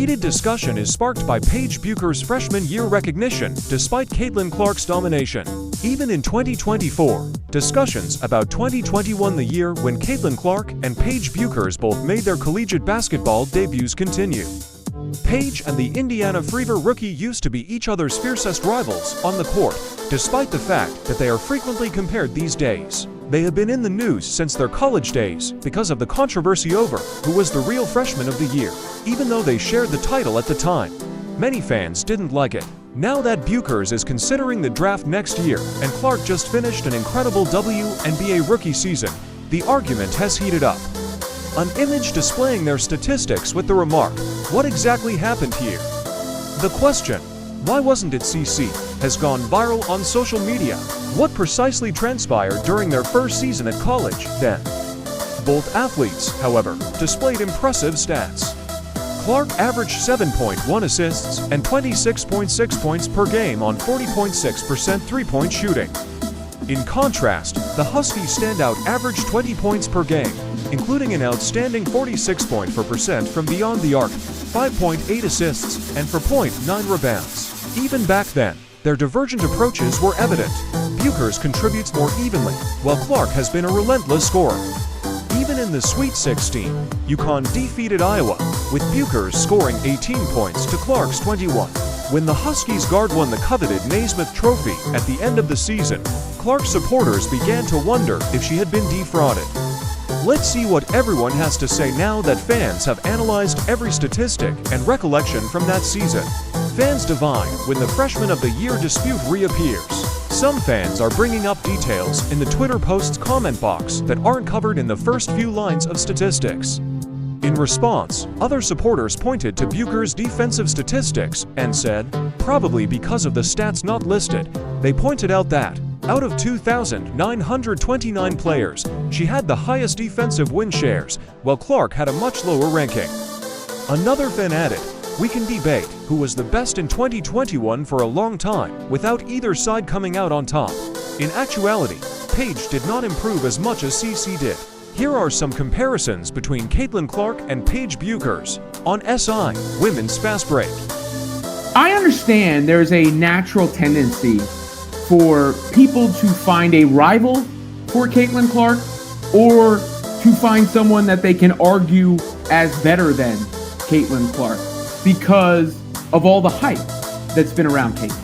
heated discussion is sparked by Paige Bueckers' freshman year recognition despite Caitlin Clark's domination. Even in 2024, discussions about 2021, the year when Caitlin Clark and Paige Bueckers both made their collegiate basketball debuts, continue. Paige and the Indiana Fever rookie used to be each other's fiercest rivals on the court, despite the fact that they are frequently compared these days. They have been in the news since their college days because of the controversy over who was the real freshman of the year, even though they shared the title at the time. Many fans didn't like it. Now that Bueckers is considering the draft next year and Clark just finished an incredible WNBA rookie season, the argument has heated up. An image displaying their statistics with the remark, "What exactly happened here?" The question, "Why wasn't it CC?" has gone viral on social media. What precisely transpired during their first season at college, then? Both athletes, however, displayed impressive stats. Clark averaged 7.1 assists and 26.6 points per game on 40.6% three-point shooting. In contrast, the Huskies standout averaged 20 points per game, including an outstanding 46.4% from beyond the arc, 5.8 assists, and 4.9 rebounds. Even back then, their divergent approaches were evident. Bueckers contributes more evenly, while Clark has been a relentless scorer. Even in the Sweet 16, UConn defeated Iowa, with Bueckers scoring 18 points to Clark's 21. When the Huskies guard won the coveted Naismith Trophy at the end of the season, Clark supporters began to wonder if she had been defrauded. Let's see what everyone has to say now that fans have analyzed every statistic and recollection from that season. Fans divide when the Freshman of the Year dispute reappears. Some fans are bringing up details in the Twitter post's comment box that aren't covered in the first few lines of statistics. In response, other supporters pointed to Bueckers' defensive statistics and said, probably because of the stats not listed, they pointed out that, out of 2,929 players, she had the highest defensive win shares, while Clark had a much lower ranking. Another fan added, "We can debate who was the best in 2021 for a long time, without either side coming out on top. In actuality, Paige did not improve as much as CC did." Here are some comparisons between Caitlin Clark and Paige Bueckers on SI Women's Fastbreak. I understand there's a natural tendency for people to find a rival for Caitlin Clark or to find someone that they can argue as better than Caitlin Clark because of all the hype that's been around Caitlin.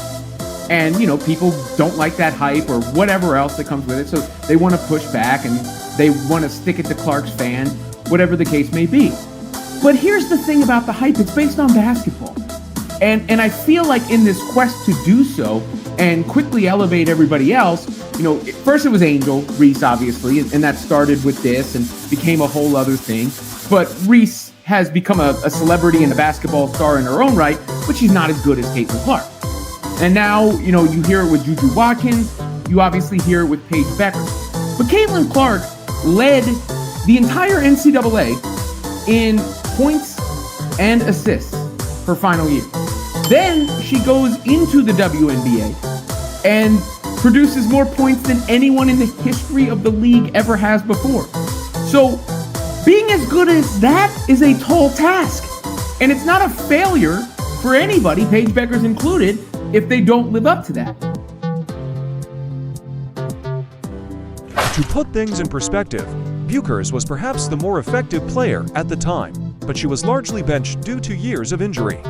And, people don't like that hype or whatever else that comes with it, so they want to push back and they want to stick it to Clark's fan, whatever the case may be. But here's the thing about the hype, it's based on basketball. And I feel like in this quest to do so and quickly elevate everybody else, first it was Angel Reese, obviously, and that started with this and became a whole other thing. But Reese has become a celebrity and a basketball star in her own right, but she's not as good as Caitlin Clark. And now, you hear it with Juju Watkins, you obviously hear it with Paige Bueckers. But Caitlin Clark led the entire NCAA in points and assists her final year. Then she goes into the WNBA and produces more points than anyone in the history of the league ever has before. So being as good as that is a tall task. And it's not a failure for anybody, Paige Bueckers included, if they don't live up to that. To put things in perspective, Bueckers was perhaps the more effective player at the time, but she was largely benched due to years of injury.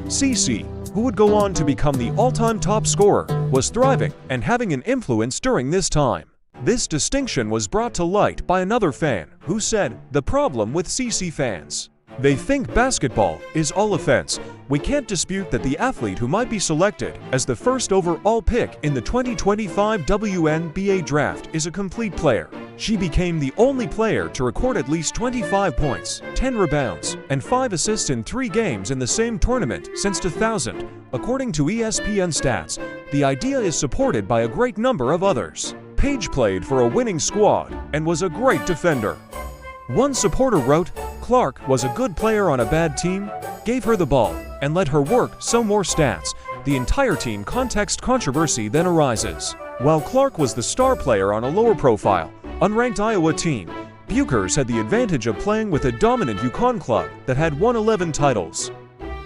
CC, who would go on to become the all-time top scorer, was thriving and having an influence during this time. This distinction was brought to light by another fan who said, "The problem with CC fans. They think basketball is all offense. We can't dispute that the athlete who might be selected as the first overall pick in the 2025 WNBA draft is a complete player. She became the only player to record at least 25 points, 10 rebounds, and 5 assists in 3 games in the same tournament since 2000. According to ESPN stats, the idea is supported by a great number of others. Paige played for a winning squad and was a great defender." One supporter wrote, "Clark was a good player on a bad team, gave her the ball, and let her work some more stats. The entire team controversy then arises. While Clark was the star player on a lower profile, unranked Iowa team, Bueckers had the advantage of playing with a dominant UConn club that had won 11 titles.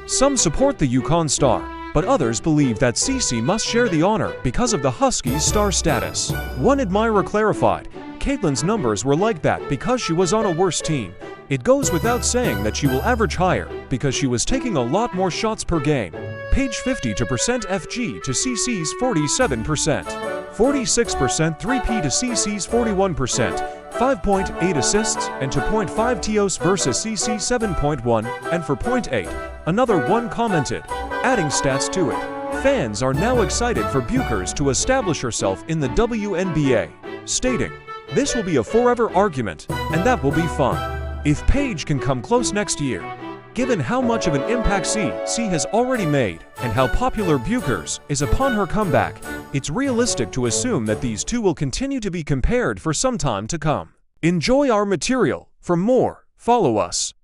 Some support the Yukon star, but others believe that Cece must share the honor because of the Huskies' star status. One admirer clarified, "Caitlin's numbers were like that because she was on a worse team. It goes without saying that she will average higher because she was taking a lot more shots per game." Page 50% FG to CC's 47%, 46% 3P to CC's 41%, 5.8 assists and 2.5 TOs versus CC 7.1, and for 0.8, another one commented, adding stats to it. Fans are now excited for Bueckers to establish herself in the WNBA, stating, "This will be a forever argument, and that will be fun. If Paige can come close next year." Given how much of an impact CC has already made and how popular Bueckers is upon her comeback, it's realistic to assume that these two will continue to be compared for some time to come. Enjoy our material. For more, follow us.